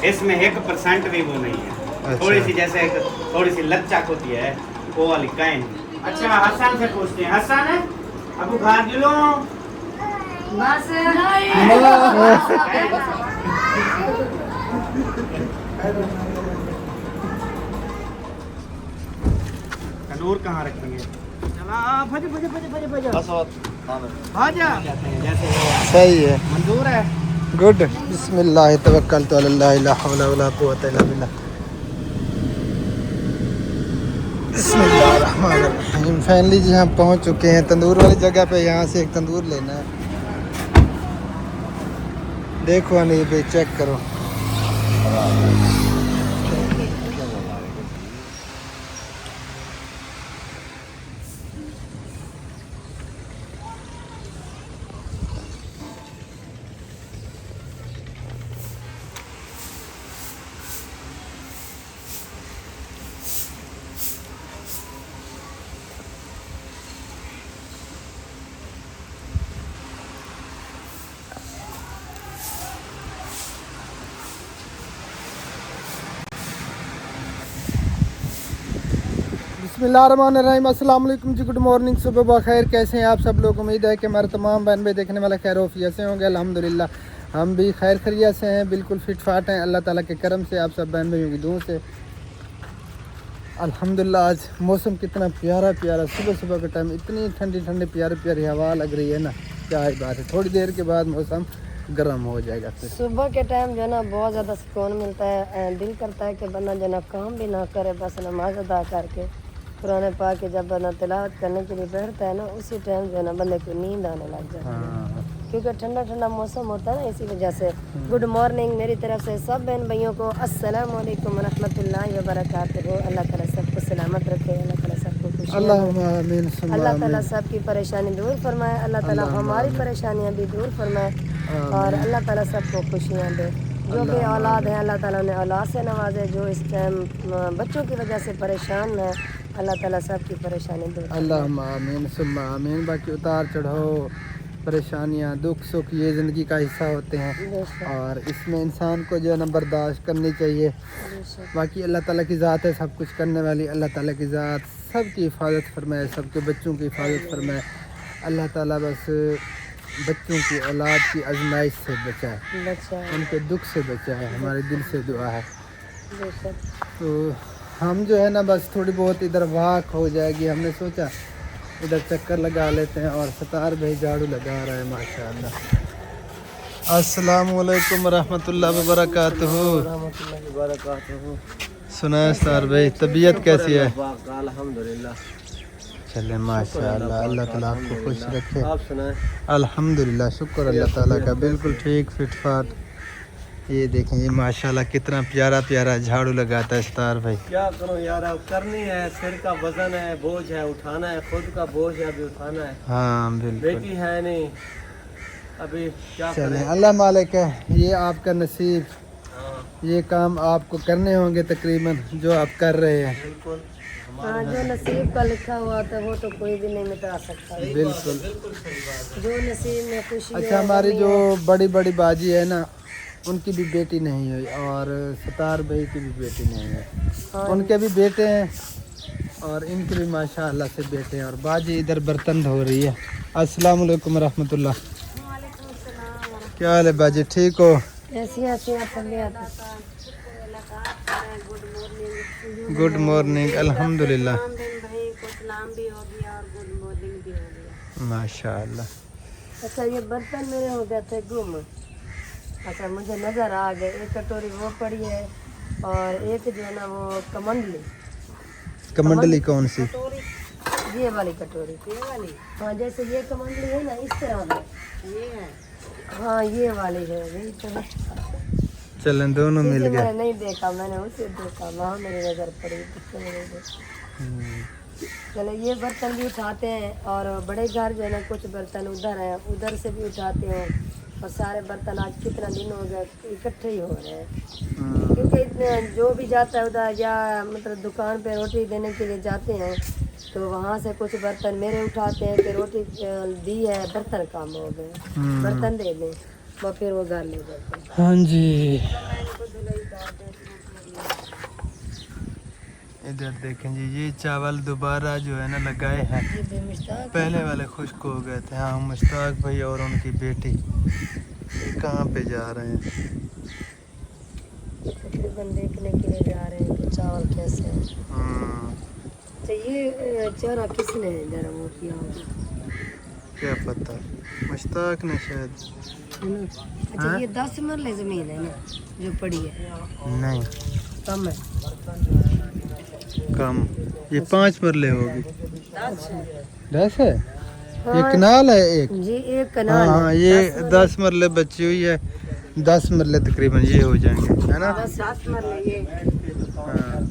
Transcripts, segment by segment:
اس میں 1% بھی وہ نہیں ہے. تھوڑی سی جیسے تھوڑی سی لچک ہوتی ہے وہ والی کہیں. اچھا حسن سے پوچھتے ہیں. حسن ابو کھا لو بس تنور کہاں رکھیں گے؟ صحیح ہے. منظور ہے. گڈ. بسم اللہ توکلت علی اللہ لا حول ولا قوت الا باللہ. بسم اللہ الرحمن الرحیم. فائنلی جی ہم پہنچ چکے ہیں تندور والی جگہ پہ. یہاں سے ایک تندور لینا ہے. دیکھو نہیں بھائی چیک کرو. بسم اللہ الرحمن الرحیم. السلام علیکم جی. Good morning. صبح بخیر. کیسے ہیں آپ سب لوگ؟ امید ہے کہ ہمارے تمام بہن بھائی دیکھنے والے خیر وفیت سے ہوں گے. الحمدللہ ہم بھی خیر خیریت سے ہیں, بالکل فٹ فاٹ ہیں اللہ تعالیٰ کے کرم سے, آپ سب بہن بھائیوں کی دعاؤں سے. الحمدللہ آج موسم کتنا پیارا پیارا. صبح صبح کے ٹائم اتنی ٹھنڈی ٹھنڈی پیاری پیاری ہوا لگ رہی ہے نا, کیا ہی بات ہے. تھوڑی دیر کے بعد موسم گرم ہو جائے گا. پھر صبح کے ٹائم جو ہے نا بہت زیادہ سکون ملتا ہے. دل کرتا ہے کہ بندہ جو ہے نا کام بھی نہ کرے, بس نماز ادا کر کے قرآن پاک کے جب بندہ تلاوت کرنے کے لیے بیٹھتا ہے نا, اسی ٹائم جو ہے نا بندے کو نیند آنے لگ جاتی ہے, کیونکہ ٹھنڈا ٹھنڈا موسم ہوتا ہے نا, اسی وجہ سے. گڈ مارننگ میری طرف سے سب بہن بھائیوں کو. السلام علیکم ورحمۃ اللہ وبرکاتہ. اللہ تعالیٰ سب کو سلامت رکھے, اللہ تعالیٰ سب کو خوشیاں دے, اللہم آمین ثم اللہ تعالیٰ آمین. سب کی پریشانی دور فرمائے, اللہ تعالیٰ اللہم ہماری آمین. پریشانیاں بھی دور فرمائے, اور آمین. اللہ تعالیٰ سب کو خوشیاں دے. جو بھی اللہم اولاد آمین. ہیں اللہ تعالیٰ نے اولاد سے نوازے, جو اس ٹائم بچوں کی وجہ سے پریشان ہیں اللہ تعالیٰ سب کی پریشانی دور فرمائے. اللہم آمین ثم آمین. باقی اتار چڑھاؤ پریشانیاں دکھ سکھ یہ زندگی کا حصہ ہوتے ہیں, بے شک, اور اس میں انسان کو جو ہے نا برداشت کرنی چاہیے. بے شک. باقی اللہ تعالیٰ کی ذات ہے سب کچھ کرنے والی. اللہ تعالیٰ کی ذات سب کی حفاظت فرمائے, سب کے بچوں کی حفاظت فرمائے. اللہ تعالیٰ بس بچوں کی اولاد کی آزمائش سے بچائے, بچہ ان کے دکھ سے بچائے. ہمارے دل سے دعا ہے. بے شک. تو ہم جو ہے نا بس تھوڑی بہت ادھر واک ہو جائے گی, ہم نے سوچا ادھر چکر لگا لیتے ہیں. اور ستار بھائی جھاڑو لگا رہا ہے ماشاء اللہ. السلام علیکم ورحمۃ اللہ وبرکاتہ. ورحمۃ اللہ وبرکاتہ. سنا ہے ستار بھائی طبیعت کیسی ہے؟ الحمدللہ. چلے ماشاء اللہ, اللہ تعالیٰ آپ کو خوش رکھے. آپ سنائیں. الحمدللہ شکر اللہ تعالیٰ کا, بالکل ٹھیک فٹ فاٹ. یہ دیکھیں یہ ماشاءاللہ کتنا پیارا پیارا جھاڑو لگاتا ہے ستار بھائی. کیا کروں یار, اب کرنی ہے, سر کا وزن ہے, بوجھ ہے, اٹھانا ہے, خود کا بوجھ ہے ابھی اٹھانا ہے. ہاں بالکل. بیٹی ہے نہیں ابھی, کیا چلیں کریں. اللہ مالک ہے, یہ آپ کا نصیب. ہاں یہ کام آپ کو کرنے ہوں گے تقریباً جو آپ کر رہے ہیں. بالکل. ہاں, جو نصیب کا لکھا ہوا تھا وہ تو کوئی بھی نہیں مٹا سکتا. بالکل بالکل صحیح بات ہے. جو نصیب میں خوشی ہے. اچھا ہماری جو بڑی بڑی باجی ہے نا, ان کی بھی بیٹی نہیں ہوئی, اور ستار بھائی کی بھی بیٹی نہیں ہے. ان کے بھی بیٹے ہیں, اور ان کے بھی ماشاء اللہ سے بیٹے ہیں. اور باجی ادھر برتن دھو رہی ہے. السلام علیکم ورحمۃ اللہ. وعلیکم السلام. کیا حال ہے باجی, ٹھیک ہو؟ ایسی ایسی طبیعت. Good morning. الحمدللہ تمام بہن بھائی کو سلام بھی ہو گیا اور گڈ مارننگ بھی ہو گیا. ماشاء اللہ. اچھا یہ برتن میرے ہو گئے تھے گم. اچھا مجھے نظر آ گئے, ایک کٹوری وہ پڑی ہے, اور ایک جو ہے نا وہ کمنڈلی. کمنڈلی کون سی؟ یہ والی کٹوری, یہ والی. ہاں جیسے یہ کمنڈلی ہے نا اس طرح کی یہ ہے. ہاں یہ والی ہے, یہی تو ہے. چلیں دونوں مل میں نے گئے. نہیں دیکھا, میں نے اسے دیکھا, وہاں میری نظر پڑی. چلے یہ برتن بھی اٹھاتے ہیں, اور بڑے گھر جو ہے نا کچھ برتن ادھر ہیں, ادھر سے بھی اٹھاتے ہیں, اور سارے برتن آج کتنا دن ہو گیا اکٹھے ہی ہو رہے ہیں. کیونکہ اتنے جو بھی جاتا ہے ادھر, یا مطلب دکان پہ روٹی دینے کے لیے جاتے ہیں, تو وہاں سے کچھ برتن میرے اٹھاتے ہیں کہ روٹی دی ہے, برتن کام ہو گئے, برتن دے دیں. वो फिर वो घर ले जाते हैं। हाँ जी, इधर देखें जी, ये चावल दोबारा जो है ना लगाए हैं, ये भी मुश्ताक पहले वाले खुश्क हो गए थे। हाँ, मुश्ताक भाई और उनकी बेटी ये कहाँ पे जा रहे हैं? तकरीबन देखने के लिए जा रहे हैं कि चावल कैसे हैं। तो ये चारा किसने जरा वो किया होगा, क्या पता, मुश्ताक ने शायद। है ना? अच्छा हाँ? ये 10 मरले ज़मीन है ना जो पड़ी है, नहीं, कम है। कम, ये 5 मरले होगी। 10 है? ये हाँ, कनाल है एक। जी एक हाँ कनाल हाँ, है। ये 10 मरले बची हुई है, 10 मरले तकरीबन ये हो जाएंगे, है ना? बस 10 मरले ये। हाँ।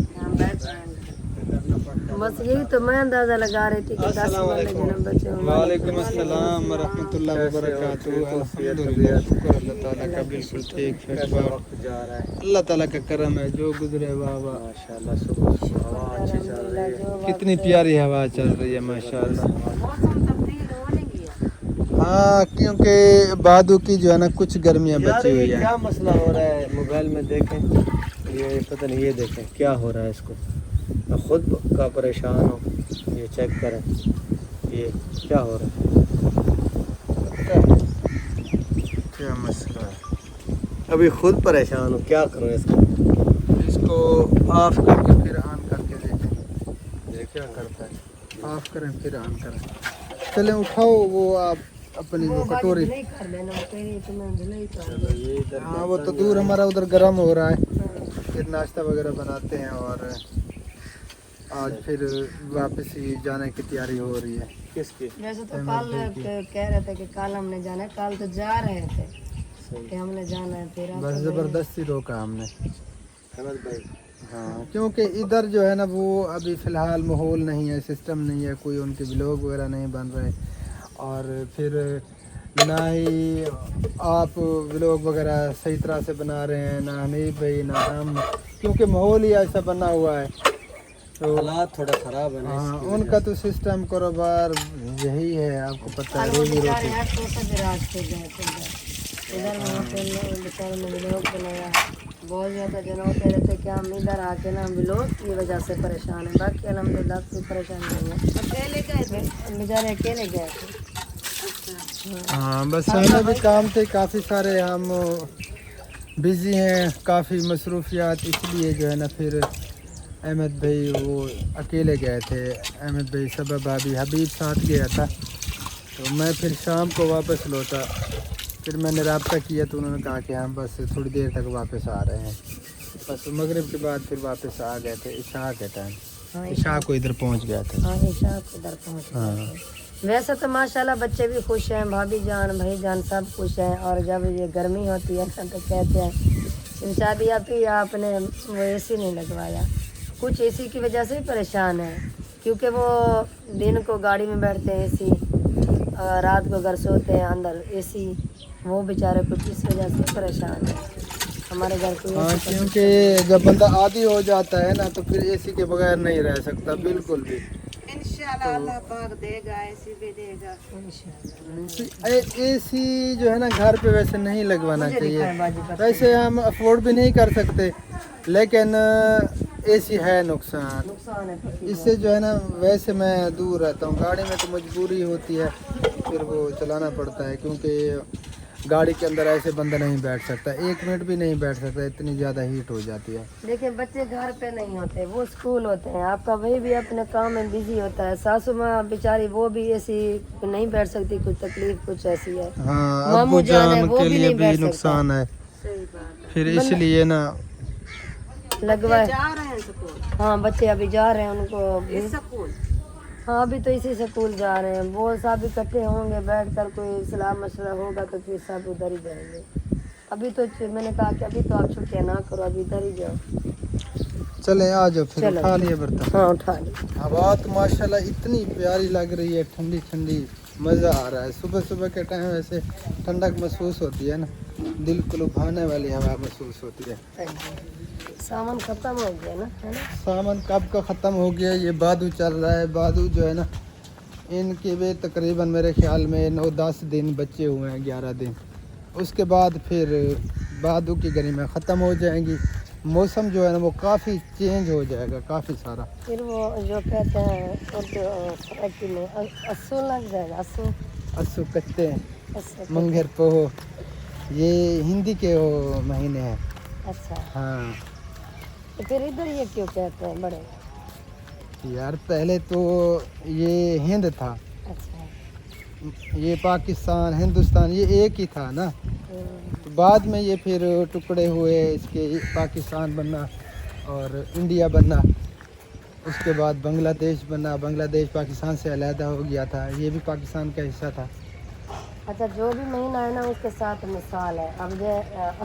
बस यही तो मैं अंदाजा लगा रही थी कि 10 मरले जन्म बचे होंगे। वालेकुम अस्सलाम व रहमतुल्लाहि व बरकातुहू। अल्हम्दुलिल्लाह, शुक्र अल्लाह ताला का, बिल्कुल ठीक है। जा रहा है अल्लाह ताला का करम है, जो गुजरे वाह वाह। माशाल्लाह, सुबह हवा अच्छी चल रही है। जो कितनी प्यारी हवा चल रही है माशाल्लाह। मौसम तब्दील होने की है। हाँ, क्योंकि बादू की जो है ना कुछ गर्मियाँ यार बची ये हुई है। क्या मसला हो रहा है मोबाइल में, देखें ये पता नहीं, ये देखें क्या हो रहा है इसको, मैं खुद का परेशान हूँ। ये चेक करें, ये क्या हो रहा है, क्या मसला है? अभी खुद परेशान हूँ, क्या करूँ इसको। इसको ऑफ करके फिर ऑन करके देखें ये क्या करता है। ऑफ करें फिर ऑन करें। चलें उठाओ वो आप अपनी वो कटोरी। नहीं कर लेना, वो कह रही तुम्हें धुलाई कर चलो ये इधर हाँ, वो तो दूर हमारा उधर गर्म हो रहा है, फिर नाश्ता वगैरह बनाते हैं और आज फिर वापस ही जाने की तैयारी हो रही है। किसकी वैसे तो कल कह रहे थे कि कल हमने जाना है, कल तो जा रहे थे कि हमने जाना है, फिर बस ज़बरदस्ती रोका हमने। अहमद भाई, हाँ, क्योंकि इधर जो है ना वो अभी फ़िलहाल माहौल नहीं है, सिस्टम नहीं है, कोई उनके व्लॉग वगैरह नहीं बन रहे, और फिर ना ही आप व्लॉग वगैरह सही तरह से बना रहे हैं, ना हनीफ भाई ना हम, क्योंकि माहौल ही ऐसा बना हुआ है। तो हालात थोड़ा ख़राब है ना हाँ, इसकी उनका तो सिस्टम कारोबार यही है, आपको पता है, रोजी रोटी। इधर वहाँ पे बेचारे ने व्लॉग बनाया, बहुत ज़्यादा जन होते रहते कि हम इधर आके ना व्लॉग की वजह से परेशान है, बाकी अल्हम्दुलिल्लाह कोई परेशानी नहीं है। अकेले गए थे बेचारे, अकेले गए थे। हाँ, बस हमें भी काम थे काफ़ी सारे, हम बिज़ी हैं, काफ़ी मसरूफियात, इसलिए जो है ना फिर अहमद भाई वो अकेले गए थे। अहमद भाई सबा भाभी हबीब साथ गया था, तो मैं फिर शाम को वापस लौटा। फिर मैंने रब्ता किया तो उन्होंने कहा कि हम बस थोड़ी देर तक वापस आ रहे हैं। बस मगरिब के बाद फिर वापस आ गए थे, इशा के टाइम। हाँ, इशा को इधर पहुंच गया था। हाँ, ईशा को इधर पहुँच हाँ। गए थे। वैसे तो माशाल्लाह बच्चे भी खुश हैं, भाभी जान भाई जान सब खुश हैं, और जब ये गर्मी होती है तो कहते हैं शादी आपी आपने वो एसी नहीं लगवाया। कुछ एसी की वजह से भी परेशान है, क्योंकि वो दिन को गाड़ी में बैठते हैं एसी, रात को घर सोते हैं अंदर एसी, वो बेचारे कुछ इस वजह से परेशान है। हमारे घर को हाँ, क्योंकि जब बंदा आदी हो जाता है ना तो फिर एसी के बगैर नहीं रह सकता बिल्कुल भी। इंशाल्लाह अल्लाह पाक देगा, एसी भी देगा इंशाल्लाह। एसी जो है ना घर पे वैसे नहीं लगवाना मुझे चाहिए, दिखाएं बाजी पर। वैसे हम अफोर्ड भी नहीं कर सकते, लेकिन एसी है नुकसान। नुकसान है पक्की इससे जो है ना, वैसे मैं दूर रहता हूँ, गाड़ी में तो मजबूरी होती है, फिर वो चलाना पड़ता है, क्योंकि गाड़ी के अंदर ऐसे बंदा नहीं बैठ सकता, 1 मिनट भी नहीं बैठ सकता, इतनी ज़्यादा हीट हो जाती है। देखिए बच्चे घर पे नहीं होते, वो स्कूल होते हैं, आपका भाई भी अपने काम में बिजी होता है, सासू माँ बेचारी वो भी ऐसी नहीं बैठ सकती, कुछ तकलीफ कुछ ऐसी है। हाँ, मामू अब्बू जान है, जान वो के भी लिए नहीं बैठ भी सकता। नुकसान है, सही बात फिर इसलिए ना लगवाए जा रहे हैं स्कूल। हाँ, बच्चे अभी जा रहे हैं, उनको स्कूल, हाँ अभी तो इसी स्कूल जा रहे हैं। वो सब इकट्ठे होंगे, बैठकर कोई सलाह मशवरा होगा तो फिर सब उधर ही जाएंगे। अभी तो मैंने कहा कि अभी तो आप छुट्टियाँ ना करो, अभी इधर ही जाओ। चले आ जाओ, फिर चलो। उठा लिए बर्तन। हाँ उठा ली। हवा तो माशाल्लाह इतनी प्यारी लग रही है, ठंडी ठंडी, मज़ा आ रहा है। सुबह सुबह के टाइम ऐसे ठंडक महसूस होती है ना, दिल को लुभाने वाली हवा महसूस होती है। सामान खत्म हो गया ना, है ना? सामान कब का ख़त्म हो गया, ये बादू चल रहा है। बादू जो है ना, इनके भी तकरीबन मेरे ख्याल में 9-10 दिन बचे हुए हैं, 11 दिन। उसके बाद फिर बादू की गर्मियाँ ख़त्म हो जाएंगी, मौसम जो है ना वो काफ़ी चेंज हो जाएगा, काफ़ी सारा। फिर वो जो कहते हैं उर्दू सराइकी में अस्सू लग जाएगा, अस्सू अस्सू कच्चे अस्सू मंगर पोह, ये हिंदी के वो महीने हैं। अच्छा, हाँ तो फिर इधर ये क्यों कहते हैं बड़े? यार पहले तो ये हिंद था, अच्छा, ये पाकिस्तान हिंदुस्तान ये एक ही था ना, तो बाद में ये फिर टुकड़े हुए, इसके पाकिस्तान बना और इंडिया बना, उसके बाद बांग्लादेश बना, बांग्लादेश पाकिस्तान से अलहदा हो गया था, ये भी पाकिस्तान का हिस्सा था। अच्छा, जो भी महीना है ना उसके साथ मिसाल है। अब जो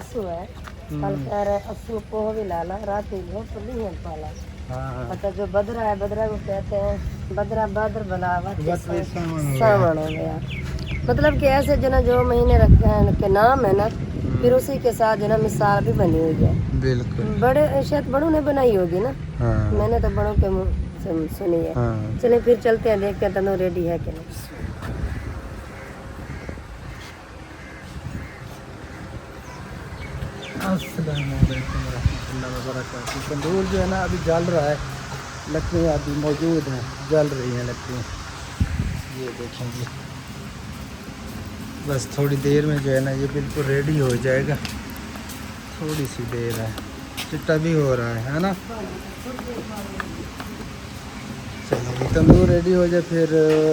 अस्सू है, कल कह रहे अस्सू पोह भी लाला, रात ही हो तो नहीं है पाला। हाँ अच्छा, जो बदरा है, बदरा को कहते हैं बदरा बद्र बलावत सावन हो गया। मतलब कि ऐसे जो ना जो महीने रखते हैं के नाम है ना, फिर उसी के साथ जो ना मिसाल भी बनी हुई है। बिल्कुल। बड़े शायद बड़ों ने बनाई होगी ना, हाँ मैंने तो बड़ों के मुंह से सुनी है। हाँ। चले फिर चलते हैं, देखते हैं तनो रेडी है कि नहीं। अस्सलामुअलैकुम रहमतुल्लाहि व बरकातहू। तंदूर जो है ना अभी जल रहा है, लकड़ियाँ अभी मौजूद हैं, जल रही हैं लकड़ियाँ, ये देखेंगे। बस थोड़ी देर में जो है ना ये बिल्कुल रेडी हो जाएगा, थोड़ी सी देर है, चिट्टा भी हो रहा है ना। चलो ये तंदूर रेडी हो जाए फिर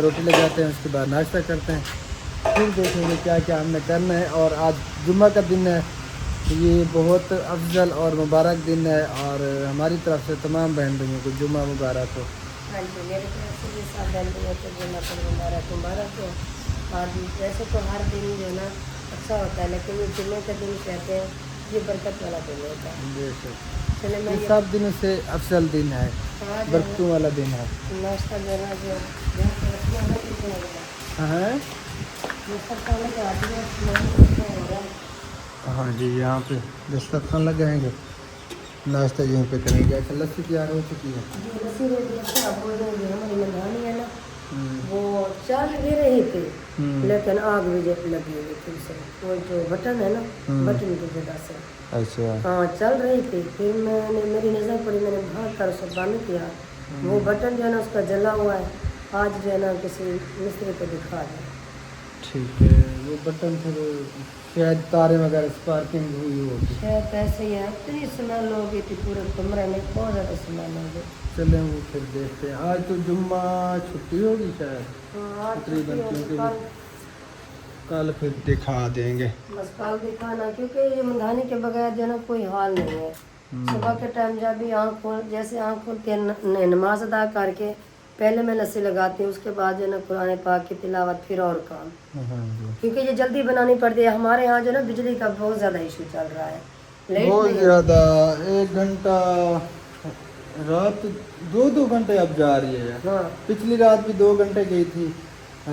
रोटी ले जाते हैं, उसके बाद नाश्ता करते हैं, फिर देखेंगे क्या क्या हमने करना है। और आज जुम्मा का दिन है, ये बहुत अफजल और मुबारक दिन है, और हमारी तरफ से तमाम बहन भाइयों को जुम्मा मुबारक हो। हाँ जी, मेरे तरफ से भी सब बहन भाइयों को जुम्मा पर मुबारक हो। और वैसे तो हर दिन जो है ना अच्छा होता है, लेकिन ये जुम्मे का दिन कहते हैं ये बरकत वाला दिन होता है। चले मैं ये सब दिनों से अफजल दिन है, हाँ जो बरकतों वाला दिन है। नाश्ता जो है ना जो हाँ नाश्ता हाँ जी, यहाँ पे दस्तरखान लगाएंगे, नाश्ता यहीं पे करेंगे। अच्छा लस्सी तैयार हो चुकी है। हमारी मंदानी है ना, वो चल भी रही थी लेकिन आग भी जब लगी हुई थी उसे, वो जो बटन है ना, बटन की वजह से। अच्छा हाँ चल रही थी, फिर मैंने मेरी नज़र पड़ी, मैंने भाग कर उसे बंद किया। वो बटन जो है ना उसका जला हुआ है, आज जो है ना किसी मिस्त्री को दिखा दिया। ठीक है, वो बटन फिर शायद तारे वगैरह स्पार्किंग हुई होगी, शायद ऐसे ही है, इतनी स्मेल हो गई थी पूरे कमरे में, बहुत ज़्यादा स्मेल हो गई। चलें वो फिर देखते हैं। आज तो जुम्मा छुट्टी होगी शायद हाँ, आज तकरीबन, छुट्टी होगी, क्योंकि कल फिर दिखा देंगे। बस कल दिखाना, क्योंकि ये मंदानी के बगैर जो है ना कोई हाल नहीं है। सुबह के टाइम जब भी आँख खोल, जैसे आँख खोल के नमाज अदा करके पहले मैं लस्सी लगाती हूँ, उसके बाद जो है ना कुरान पाक की तिलावत, फिर और काम, हाँ जी, क्योंकि ये जल्दी बनानी पड़ती है। हमारे यहाँ जो है ना बिजली का बहुत ज़्यादा इशू चल रहा है, लेट बहुत नहीं है। ज़्यादा, 1 घंटा रात 2 घंटे अब जा रही है। हाँ पिछली रात भी 2 घंटे गई थी,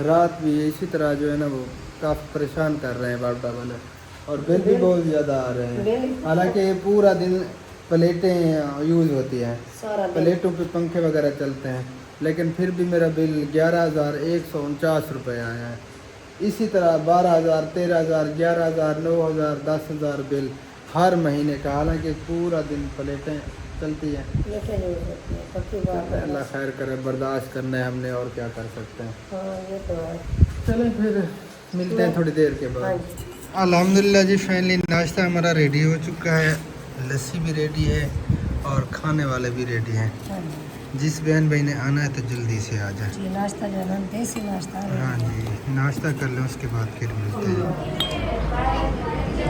रात भी इसी तरह जो है ना वो काफ़ी परेशान कर रहे हैं बाबा वाले, और बिल भी बहुत ज़्यादा आ रहे हैं। हालांकि पूरा दिन प्लेटें यूज़ होती हैं, सारा दिन प्लेटों पे पंखे वगैरह चलते हैं, लेकिन फिर भी मेरा बिल 11,149 रुपये आया है। इसी तरह 12,000, 13,000, 11,000, 9,000, 10,000 बिल हर महीने का, हालांकि पूरा दिन प्लेटें चलती हैं। लेटे नहीं होती है, पक्की बात है। अल्लाह खैर करे, बर्दाश्त करना है हमने, और क्या कर सकते हैं। हाँ ये तो है। चलें फिर मिलते हैं थोड़ी देर के हाँ बाद। जी, अल्हम्दुलिल्लाह जी, फाइनली नाश्ता हमारा रेडी हो चुका है, लस्सी भी रेडी है और खाने वाले भी रेडी हैं। हाँ जी जिस बहन भाई ने आना है तो जल्दी से आ जाए। जी, नाश्ता जो है ना देसी नाश्ता है। हाँ जी, नाश्ता कर लें, उसके बाद फिर मिलते हैं।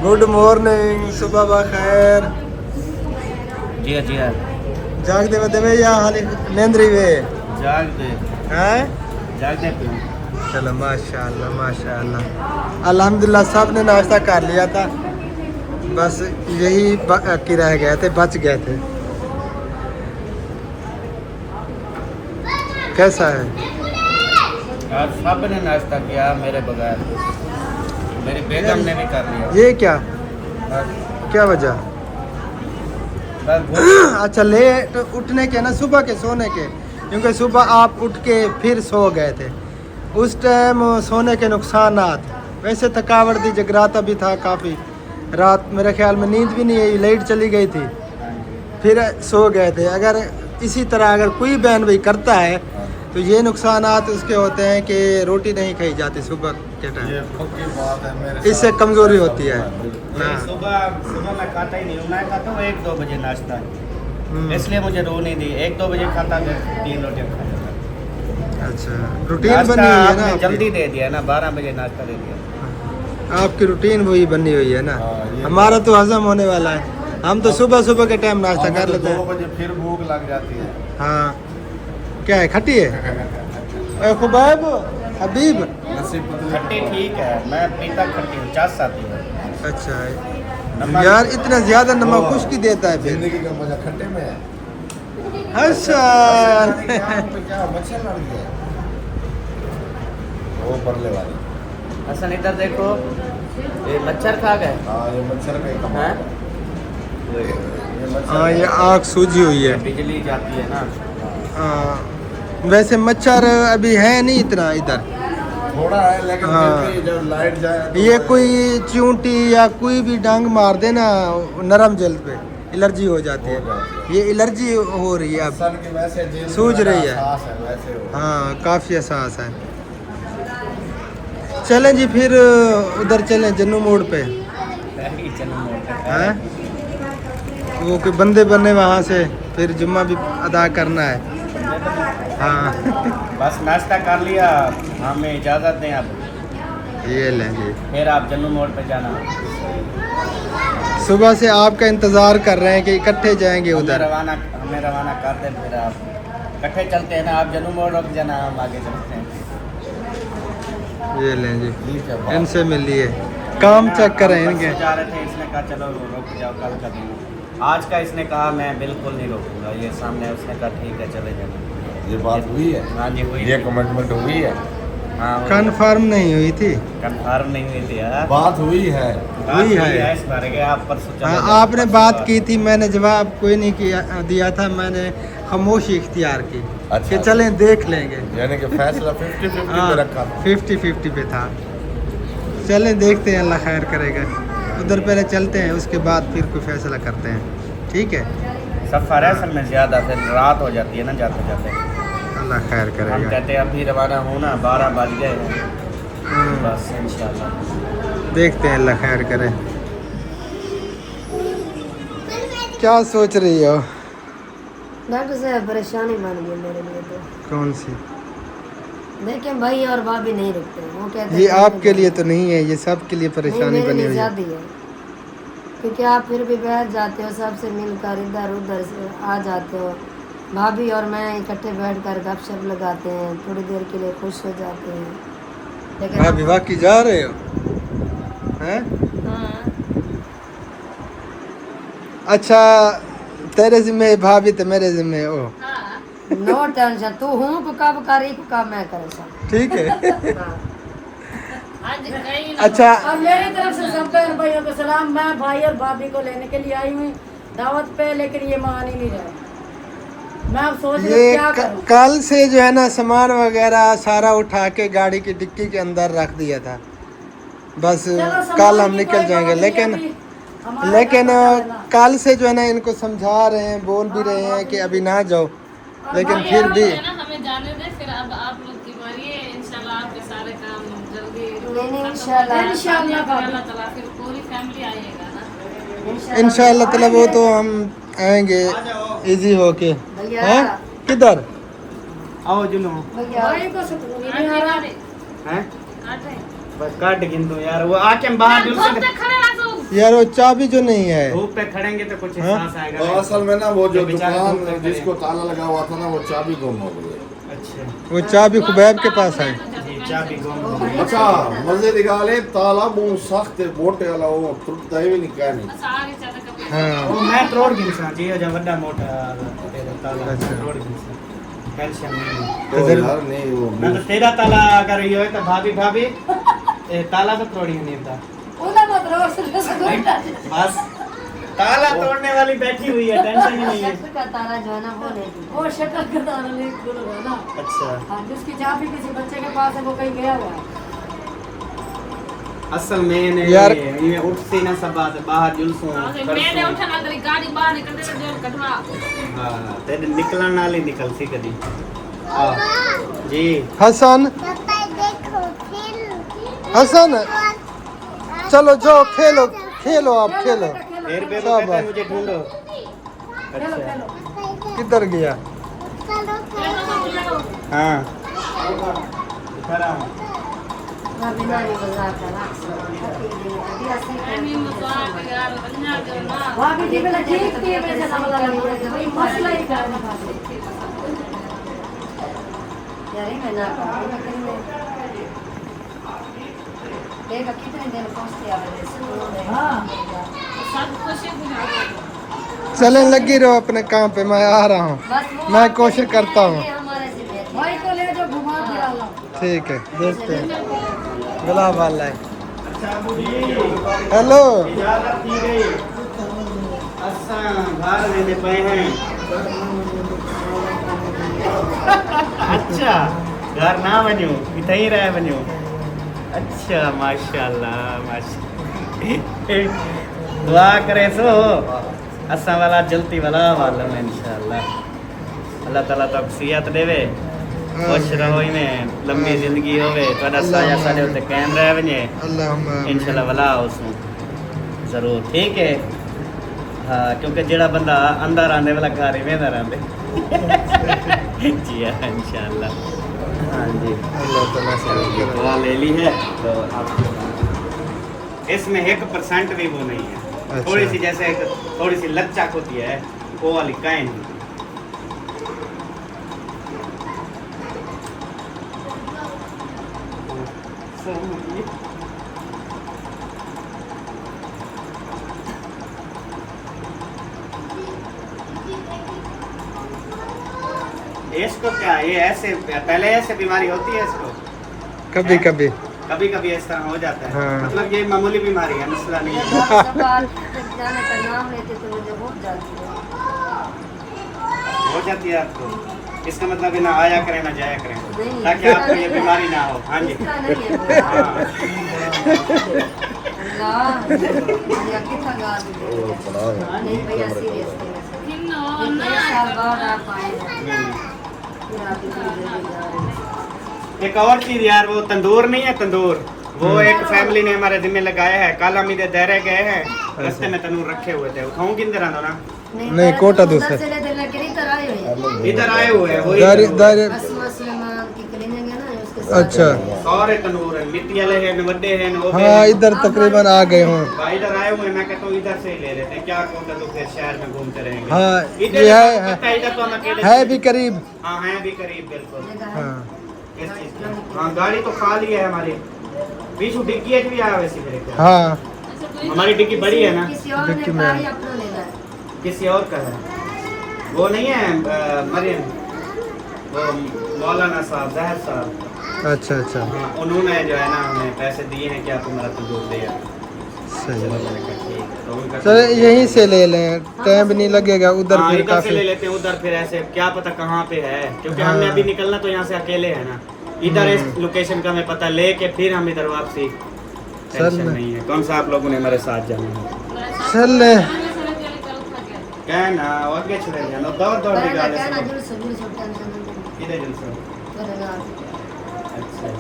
गुड मॉर्निंग, सुबह बखैर। जी जी जाग दे बदे में या हाली नेंद्री वे जाग दे हैं। जाग दे क्यों? चलो माशाल्लाह माशाल्लाह, अल्हम्दुलिल्लाह सब ने नाश्ता कर लिया था, बस यही बाकी रह गए थे, बच गए थे। कैसा है? आज सब ने नाश्ता किया मेरे बगैर, मेरी बेगम ने भी कर लिया। ये क्या बस क्या वजह? बस भूख- अच्छा लेट उठने के ना, सुबह के सोने के, क्योंकि सुबह आप उठ के फिर सो गए थे, उस टाइम सोने के नुकसानात, वैसे थकावट थी, जगराता भी था काफ़ी, रात मेरे ख्याल में नींद भी नहीं आई, लाइट चली गई थी, फिर सो गए थे। अगर इसी तरह अगर कोई बहन भाई करता है तो ये नुकसानात उसके होते हैं कि रोटी नहीं खाई जाती सुबह के टाइम, इससे कमज़ोरी होती है। हाँ। सुबह मैं खाता ही नहीं हूँ, मैं खाता हूँ 1-2 बजे नाश्ता, इसलिए मुझे रो नहीं दी। 1-2 बजे खाता फिर 3 रोटियाँ खा लेता। अच्छा, रूटीन बनी हुई है ना आपकी? जल्दी दे दिया ना, 12 बजे नाश्ता दे दिया। आपकी रूटीन वही बनी हुई है ना। हमारा तो हजम होने वाला है, हम तो सुबह सुबह के टाइम नाश्ता कर लेते हैं। 2 बजे फिर भूख लग जाती है। हाँ, क्या है, खट्टी है? खुबैब, हबीब। खट्टी ठीक है, मैं पीता खट्टी हूँ, चास आती है। अच्छा है यार, इतना ज्यादा नमक कुछ की देता है फिर। जिंदगी का मजा खट्टे में है। अच्छा क्या मच्छर लड़ गया, वो परले वाली। हसन इधर देखो, ये मच्छर खा गए। हाँ, ये मच्छर का ही कमाल हैं? है। ये मच्छर हाँ, ये आँख सूजी हुई है। बिजली जाती है ना। हाँ, वैसे मच्छर अभी है नहीं इतना इधर। थोड़ा है, लेकिन हाँ। फिर भी जब लाइट जाए तो ये कोई चींटी या कोई भी डांग मार दे ना नरम जल्द पे, एलर्जी हो जाती है। ये एलर्जी हो रही है अब, सन की वैसे जेल सूझ रही है। एहसास है वैसे हो। हाँ, काफ़ी एहसास है। चलें जी फिर उधर चलें जन्नू मोड़ पे। हैं? वो कोई बंदे बने वहाँ से, फिर जुम्मा भी अदा करना है। हाँ बस नाश्ता कर लिया, हमें इजाज़त दें अब, ये लें जी। फिर आप जन्नू मोड़ पे जाना। सुबह से आपका इंतज़ार कर रहे हैं कि इकट्ठे जाएंगे उधर। हमें रवाना कर दें, फिर आप इकट्ठे चलते हैं ना। आप जन्नू मोड़ रुक जाना, हम आगे चलते हैं। ये लें जी, ठीक है, बात। इनसे मिलिए, काम चेक करें हम इनके। परसों जा रहे थे, इसने कहा चलो रुक जाओ, कल कर दूँगा। आज का इसने कहा मैं बिल्कुल नहीं रोकूंगा, ये सामने उसने कहा ठीक है चले जाना। ये बात हुई है, हाँ जी हुई। ये कमिटमेंट हुई है, हाँ कन्फर्म नहीं हुई थी। कन्फर्म नहीं हुई थी यार। बात हुई है। हुई है। है इस बारे के, आप परसों चले हाँ, जाओ, आपने परसों बात की थी, मैंने जवाब कोई नहीं किया दिया था, मैंने खामोशी इख्तियार की अच्छा। कि चलें देख लेंगे। यानी कि फैसला 50-50 हाँ, पे रखा था। 50-50 पे था। चलें देखते हैं, अल्लाह खैर करेगा। उधर पहले चलते हैं, उसके बाद फिर कोई फैसला करते हैं, ठीक है? सफ़र है असल में ज़्यादा, फिर रात हो जाती है ना जाते जाते। अल्लाह खैर हम करेगा। कहते हैं अभी रवाना होना, 12 बज गए हैं। हम्म, बस इंशाल्लाह देखते हैं, अल्लाह खैर करे। क्या सोच रही हो? डॉक्टर साहब परेशानी बन गई मेरे लिए तो। कौन सी? देखें भाई और भाभी नहीं रुकते, वो कहते ये हैं आपके लिए तो नहीं है, ये सब के लिए नहीं, परेशानी मेरे बनी लिए हुई है। ज़्यादा है, क्योंकि आप फिर भी बैठ जाते हो, सबसे मिलकर इधर उधर से आ जाते हो। भाभी और मैं इकट्ठे बैठकर गपशप लगाते हैं, थोड़ी देर के लिए खुश हो जाते हैं। लेकिन भाभी वाकई जा रहे हो? हैं? हाँ, अच्छा, तेरे जिम्मे भाभी तो मेरे जिम्मे ओ, नो टेंशन, तू हूँ को कब करी को कब मैं करे सब। ठीक है। हाँ। अच्छा, अब मेरी तरफ से सब बहन भाइयों को सलाम। मैं भाई और भाभी को लेने के लिए आई हुई दावत पे, लेकिन ये मान ही नहीं रहे। मैं अब सोच रही हूँ ये क्या करूँ। कल से जो है ना सामान वगैरह सारा उठा के गाड़ी की डिक्की के अंदर रख दिया था, बस चलो, सामान कल हम की निकल कोई जाएंगे। बात नहीं, लेकिन अभी हमारा लेकिन काम है ना। कल से जो है ना इनको समझा रहे हैं, बोल भी रहे हैं कि अभी ना जाओ, लेकिन फिर भी हमें जाने दे, फिर अब आप लोग की बारी है। इंशाल्लाह आपके सारे काम जल्दी नहीं, इंशाल्लाह। अल्लाह ताला फिर पूरी फैमिली आइएगा ना। इंशाअल्लाह ताला वो तो हम आएंगे इजी होके। भैया, हैं? किधर? आओ जुनू। भैया, भाई को सुकून ही नहीं आ रहा। हैं? बस काट गिन दो यार, वो आके हम बाहर जुलूस से खड़े रह तू। यार वो चाबी जो नहीं है। धूप पे खड़ेंगे तो कुछ हाँ? एहसास आएगा। और असल में ना वो जो जो बेचारे धूप दुकान पे जिसको ताला लगा हुआ था ना, वो चाबी गुम हो गई। अच्छा वो चाबी खुबैब के पास है। जी, चाबी गुम हो गई। अच्छा, मजे निकाले ताला बहुत सख्त है, बोटे वाला वो टूटता ही नहीं, क्या नहीं। सारे ज्यादा कपड़े हाँ, वो मैं तोड़ गिनसा जी, जो वड्डा मोटा ताला अच्छा। तोड़ गिनसा, टेंशन नहीं। तो इधर- यार नहीं वो मैं तो तेरा ताला अगर ये हो तो भाभी भाभी ताला तो तोड़ी नहीं था। उन्हें मत रोक से बस ताला तोड़ने वाली बैठी हुई है, टेंशन ही नहीं है। शटर का ताला जो है ना वो नहीं टूटा। वो शटर का ताला नहीं खुल रहा ना। अच्छा हाँ, जिसकी चाबी किसी बच्चे के पास है, वो कहीं गया हुआ है। असल में यार- ये उठ से ना सब बात बाहर जुलसों मैंने उठा तेरी गाड़ी बाहर निकलने में जोर कटवा हाँ तेरे निकलना नाल ही निकल सी कदी जी हसन हसन चलो जाओ खेलो खेलो आप खेलो फिर बेबो शाबाश। कहता है मुझे ढूंढो अच्छा किधर गया हाँ दिखा रहा हूँ भाभी जी बोला ठीक थी वैसे समझ नहीं वही मसला ही था कितने दिन पहुँचते हाँ सब कुछ ही बुझा दो। चलें लगी रहो अपने काम पे मैं आ रहा हूँ मैं कोशिश करता हूँ भाई को ले जो घुमा फिरा लो ठीक है देखते हैं गुलाब वाला है हेलो इजाजत दी गई असा घर लेने पे हैं अच्छा घर ना बन्यो इथे ही रह बन्यो अच्छा माशाल्लाह माशा दुआ करे सो असा वाला जल्दी वाला वाला में इंशाल्लाह अल्लाह ताला तो सेहत देवे खुश रहो इन्हें लंबी जिंदगी होवे ਤੁਹਾਡਾ ਸਾਇਆ ਸਾਡੇ ਉੱਤੇ ਕਾਇਮ ਰਹਿ ਵਣੇ अल्लाह इंशाल्लाह वाला उसमें जरूर ठीक है हाँ क्योंकि जेड़ा बंदा अंदर आने वाला घर ही वेंदा रहंदे जी हाँ इंशाल्लाह हाँ जी अल्लाह ताला से दवा ले ली है तो आप इसमें 1% भी वो नहीं है अच्छा। थोड़ी सी जैसे थोड़ी सी लचक होती है वो वाली काइन इसको क्या ये ऐसे पहले ऐसे बीमारी होती है इसको कभी कभी कभी कभी इस तरह हो जाता है हाँ। मतलब ये मामूली बीमारी है मसला नहीं है जाने का नाम लेते तो मुझे हो जाती है हो जाती है आपको इसका मतलब है ना आया करें ना जाया करें नहीं। ताकि आपको ये बीमारी ना हो हाँ जी इसका नहीं है हाँ। अल्लाह ये कितना गा दी नहीं भैया सीरियस एक साल बाद आप आए हैं फिर आप इतनी जल्दी जा रहे हैं एक और चीज यार वो तंदूर नहीं है तंदूर वो एक फैमिली ने हमारे जिम्मे लगाया है कल हम इधर दहरे गए हैं रास्ते में तंदूर रखे हुए थे उठाऊं किधर आना ना नहीं, कोटा दूसरा। चले दिल के इधर आए हुए इधर आए हुए हैं वही दारी तंदूर। दारी असमा सुलेमान की क्लिनिक है ना उसके साथ अच्छा सारे तंदूर हैं मिट्टी वाले हैं बड़े हैं वो भी हाँ हैं। इधर तकरीबन आ गए हों भाई इधर आए हुए हैं, मैं कहता हूँ इधर से ही ले लेते हैं क्या कोटा तो फिर शहर में घूमते रहेंगे हाँ इधर ये तो पता है, इधर तो हम अकेले है भी करीब हाँ है भी करीब बिल्कुल हाँ इस चीज की। हाँ गाड़ी तो खाली है हमारी बीच डिग्गी भी आया वैसे मेरे को हाँ हमारी डिग्गी बड़ी है ना किसी और ने विक्की मैम। पारी अपना लेना है किसी और का है वो नहीं है मरियम वो मौलाना साहब जहर साहब अच्छा अच्छा हाँ, उन्होंने जो है ना हमें पैसे दिए हैं कि आप हमारा तंदूर दे आओ। सही चलो है मैंने कहा ठीक है तो उनका चलो यहीं से ले लें टाइम भी नहीं लगेगा उधर हाँ, फिर इधर से ले काफी लेते हैं उधर फिर ऐसे क्या पता कहाँ पे है क्योंकि हाँ। हमने अभी निकलना तो यहाँ से अकेले है ना इधर इस लोकेशन का हमें पता लेके फिर हम इधर वापसी टेंशन ना। नहीं है कौन सा आप लोगों ने हमारे साथ जाना है चल ले क्या है ना और आगे चले जाना दौड़ दौड़ के गाड़ी कहना से जुल से टेंशन नहीं किधर जल से करेगा अच्छा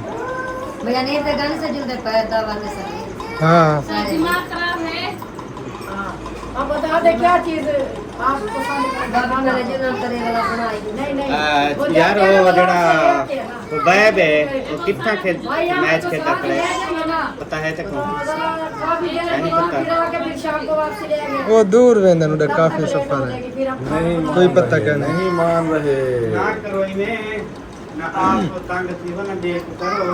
भैया नहीं तो गाने से जुल दे पैर दबाने से हाँ दिमाग खराब है अब बता दे क्या चीज आप पसंद बाबा मेरे जो ना करे वाला बनाएगी नहीं नहीं वो यार जाके वो वाला जड़ा से लेके है ना। वो बैब है वो कितना खेल भाई आप मैच तो खेलता साथ ले है जाएंगे ना पता है तक काफी देर नहीं घुमा पता। फिरा के फिर शाम को वापसी ले आएंगे वो दूर वेंदन उधर तब काफी तक लेट सफर हो है जाएगी, फिर हम कोई पता क्या नहीं नहीं मान रहे ना करो इन्हें ना आपको तंग थी हो ना देख करो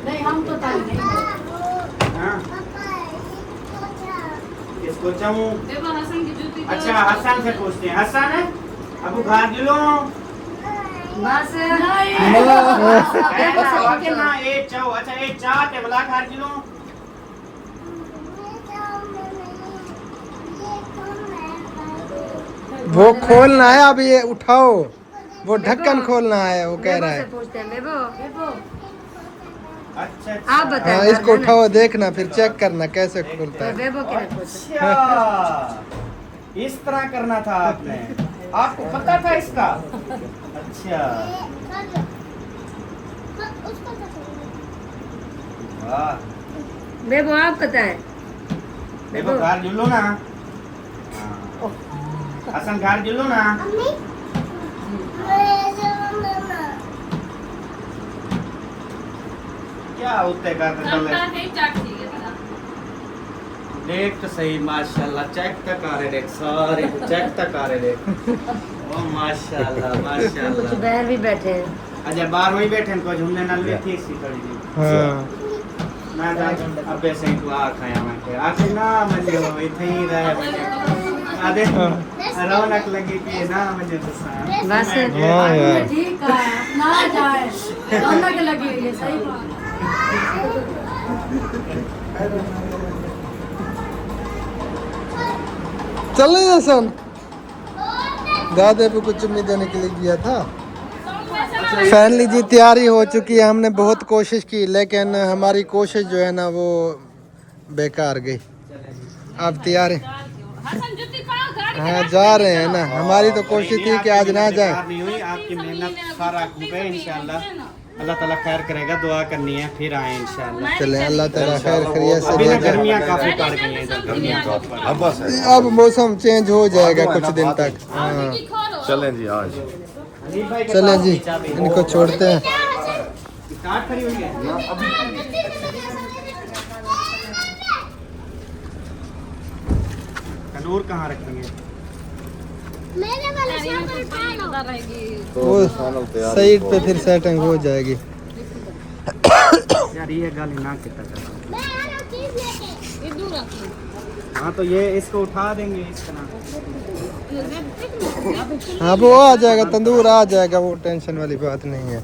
नहीं हम तो तंग नहीं हैं। हाँ इसको चाहूँ देखो हसन की जूती तो- अच्छा हसन से पूछते हैं हसन है अबू घर दिलो बस ना एक चाहो अच्छा एक चाह के बला घर दिलो वो खोलना है अब ये उठाओ वो ढक्कन खोलना है वो कह रहा है पूछते हैं बेबो अच्छा आप अच्छा बताएं हाँ, इसको उठाओ, देखना, फिर चेक करना कैसे खुलता है। बेबो के लिए पूछो। अच्छा इस तरह करना था आपने, आपको पता था इसका? अच्छा वाह, बेबो आप बताएं। देखो घर जुल्लो ना। हाँ। हसन घर जुल्लो ना। क्या होते करते चलता चले? है चाट ठीक है थोड़ा। देख तो सही माशाल्लाह, चेक तक आ रहे देख, सारे चेक तक आ रहे देख। ओ माशाल्लाह कुछ माशाल्लाह। बहन भी बैठे हैं। अच्छा बाहर वही बैठे हैं, कोई झूमने नाल बैठी सी थोड़ी सी। हाँ मैं जा अबे से तू आ खाया मैं के आके ना मजे हो इथे ही रहे आदे रौनक लगी थी ना मुझे तो सा बस। हाँ यार, ठीक है ना जाए रौनक लगी हुई है, सही बात। चल रहे हसन, दादे पे कुछ उम्मीद देने के लिए गया था। फाइनली जी तैयारी हो चुकी है, हमने बहुत कोशिश की लेकिन हमारी कोशिश जो है ना वो बेकार गई। अब तैयार हैं, हसन जूती पाओ गाड़ी हाँ जा रहे हैं ना, हमारी तो कोशिश थी कि आज ना जाए। नहीं हुई आपकी मेहनत सारा पे इंशाल्लाह अल्लाह ताला खैर करेगा, दुआ करनी है फिर आए इंशाल्लाह। चले अल्लाह ताला खैर खैरियत से अभी ना दे दे। गर्मियाँ काफी पड़ गई हैं इधर, गर्मियाँ काफी पड़ अब बस है। अब मौसम चेंज हो जाएगा कुछ दिन तक। हाँ की खोलो। चलें जी आज। गई। चलें जी, इनको छोड़ते हैं। स्टार्ट करी हुई है तंदूर कहाँ रखेंगे? पता रहेगी। वो साइड पे फिर सेटिंग हो जाएगी। यार ये गाली ना कितना कर। ये दूर रखो। हाँ तो ये इसको उठा देंगे इस तरह। हाँ वो आ जाएगा, तंदूर आ जाएगा, वो टेंशन वाली बात नहीं है,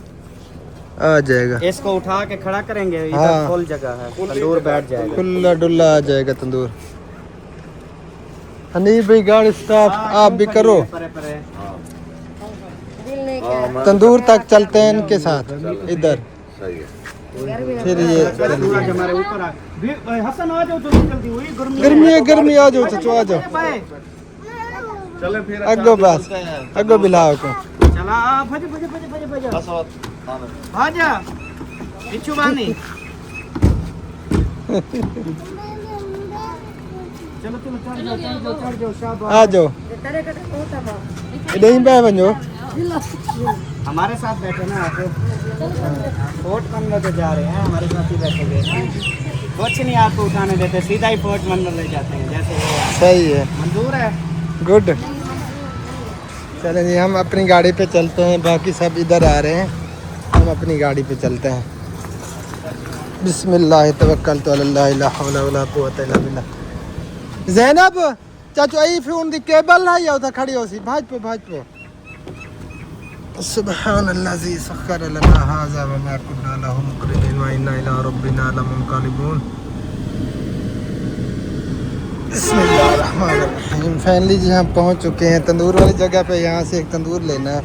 आ जाएगा। इसको उठा के खड़ा करेंगे, इधर हाँ। फुल जगह है, तंदूर बैठ जाएगा। खुला डुल्ला आ जाएगा तंदूर। हनीफ भाई गाड़ी स्टॉप आप भी करो, परे परे। दिल नहीं कर तंदूर तक चलते हैं इनके साथ इधर, सही है। फिर ये सूरज हमारे ऊपर आ। हसन आ जाओ जल्दी जल्दी, हुई गर्मी गर्मी है, गर्मी आ जाओ चचो, आ जाओ चले फिर अगो बस, अगो बिलाओ को। चला भज भज भज भज भज भाजा पिछू बानी। चलो चलो चढ़ जाओ शाबाश। आ जाओ तेरे का तो होता बा। नहीं बह बनो। हमारे साथ बैठे ना आप, फोर्ट मंदिर पे जा रहे हैं, हमारे साथ ही बैठे हुए। कुछ नहीं आपको उठाने देते, सीधा ही फोर्ट मंदिर ले जाते हैं, जैसे वो है। सही है, मंजूर है। गुड। चलें जी हम अपनी गाड़ी पे चलते हैं, बाकी सब इधर आ रहे हैं, हम अपनी गाड़ी पे चलते हैं। बिस्मिल्लाह तवक्कलतु अल्लाह ला हौला वला कुव्वता इल्ला बिल्लाह। ज़ैनब चाचू आई फोन दी केबल ना या उधर खड़ी हो सी, भाज पे सुब्हानल्लाज़ी सख्खर लना हाज़ा व मा कुन्ना लहु मुक़रिनीन व इन्ना इला रब्बिना लमुनक़लिबून। बिस्मिल्लाहिर्रहमानिर्रहीम। फाइनली जी हम पहुंच चुके हैं तंदूर वाली जगह पे, यहाँ से एक तंदूर लेना है,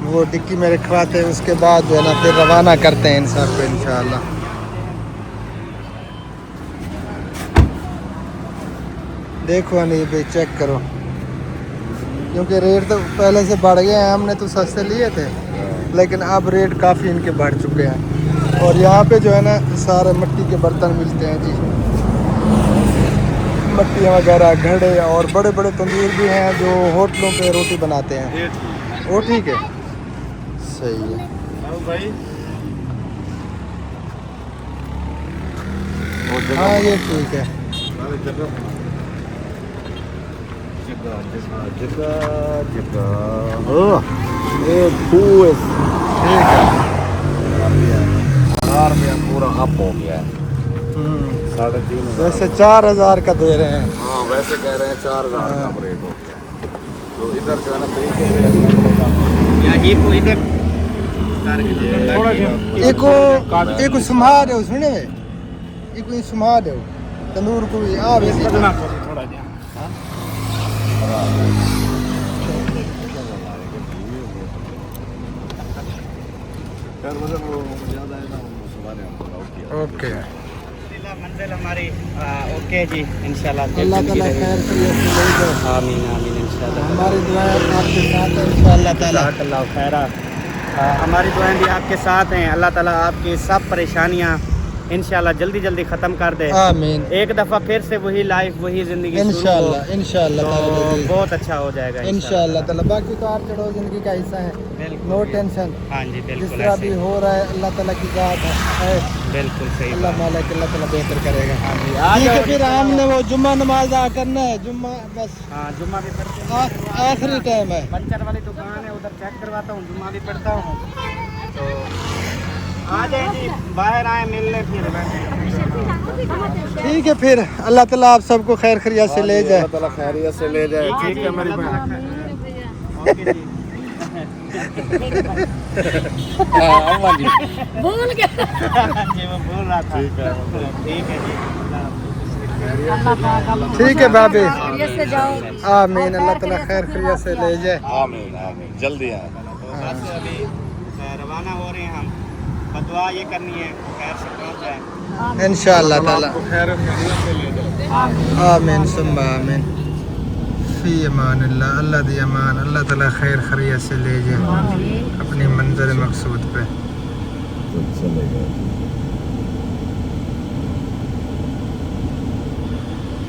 वो डिक्की में रखवाते हैं, उसके बाद जो है ना फिर रवाना करते हैं इन सब को इंशाअल्लाह। देखो नहीं भाई चेक करो, क्योंकि रेट तो पहले से बढ़ गए हैं, हमने तो सस्ते लिए थे लेकिन अब रेट काफ़ी इनके बढ़ चुके हैं। और यहाँ पे जो है ना सारे मिट्टी के बर्तन मिलते हैं जी, मट्टियाँ वगैरह, घड़े, और बड़े बड़े तंदूर भी हैं जो होटलों पे रोटी बनाते हैं। वो ठीक है, सही है भाई हाँ ये ठीक है। पूरा अप हो गया है। 3.5 वैसे 4,000 का दे रहे हैं। हाँ वैसे कह रहे हैं 4,000 का रेट हो गया। तो इधर जो है ना 3 या ये को इधर एको संभाल दो, सुने में एको संभाल दो तंदूर को भी आ वैसे थोड़ा जा। यार मतलब वो ज्यादा है ना, वो सवाल है किया। ओके मंजिल हमारी ओके जी इंशाल्लाह अल्लाह ताला खैर खैरियत से ले जाए आमीन आमीन इंशाल्लाह हमारी दुआएं आपके साथ हैं इंशाअल्लाह ताला जज़ाकल्लाह खैरा हमारी दुआएं भी आपके साथ हैं अल्लाह ताला आपकी सब परेशानियां इंशाल्लाह जल्दी जल्दी ख़त्म कर दे आमीन एक दफ़ा फिर से वही लाइफ वही ज़िंदगी शुरू हो, इंशाअल्लाह ताला तो जी। बहुत अच्छा हो जाएगा इंशाअल्लाह ताला बाकी तो आप चढ़ो जिंदगी का हिस्सा है बिल्कुल नो टेंशन हाँ जी जिस बिल्कुल तरह ऐसे भी ही। हो रहा है अल्लाह ताला की ज़ात है बिल्कुल सही अल्लाह बात। मालिक अल्लाह ताला बेहतर करेगा हाँ जी, आ ठीक है जाओ फिर हमने वो जुम्मा नमाज अदा करना है जुम्मा बस हाँ जुम्मा भी पढ़ते हैं आखिरी टाइम है पंचर वाली दुकान है उधर चेक करवाता हूँ जुम्मा भी पढ़ता हूँ तो आ जाए जी बाहर आए मिल ले फिर ठीक है फिर अल्लाह ताला आप सबको खैर खैरियत से ले जाए अल्लाह ताला खैरियत से ले जाए। ठीक है मेरी बहन। ओके जी हाँ अम्मा जी भूल गए जी मैं बोल रहा था ठीक है जी ठीक है भाभी खैरियत से जाओ आमीन अल्लाह ताला खैर खैरियत से ले जाए आमीन आमीन जल्दी आए। तो बस अभी रवाना हो रहे हैं हम बदुआ ये करनी है खैर से पहुँच जाए इंशाअल्लाह ताला खैर खैरियत से ले जाए। आमीन सुम्मा आमीन फी अमान अल्लाह दी अमान अल्लाह ताला खैर खैरियत से ले जाए अपनी मंजिल मकसूद पे